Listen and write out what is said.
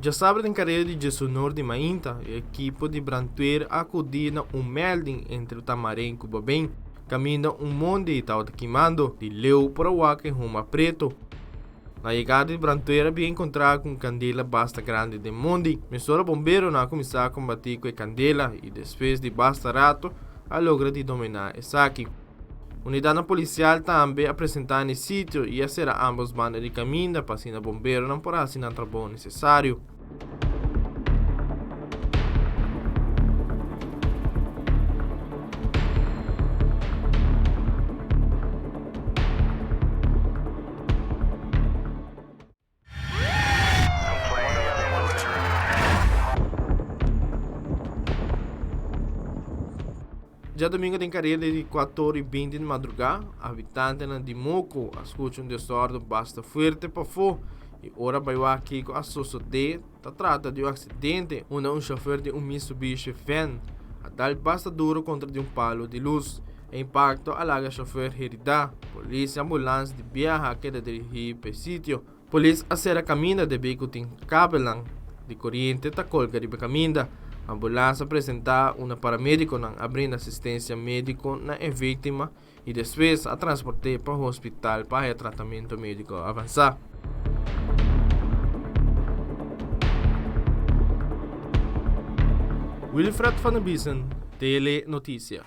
Já sabe em carreira de Jessunor de Mainta, a equipe de Brantuer acudiu a melding entre o Tamarém e Cubabem, caminhando monte e estava queimando de leu para o Aque Roma Preto. Na chegada de Brantuer havia encontrado com candela basta grande de monte, mas o bombeiro não começou a combater com a candela e depois de basta rato, a logra de dominar esse aqui. Unidade policial também apresentada no sítio e será ambos bandas de caminho para o bombeiro não por assim não trabalho necessário. Já domingo tem carreira de 4h20 de madrugada, habitantes de Moco escutam um desordem basta forte para fora e ora vai aqui com a sociedade. Trata de um acidente onde um chofer de um Mitsubishi Fan a dar basta duro contra de um palo de luz. O impacto alaga o chofer herida. Polícia e ambulância de viaja queda dirigir para o sítio. Polícia acera caminho de veículo tem cabelang de corrente ta colga de caminho. A ambulância apresenta um paramédico não abrindo assistência médica na vítima e depois a transporte para o hospital para o tratamento médico avançar. Wilfred van der Biesen, Tele Notícia.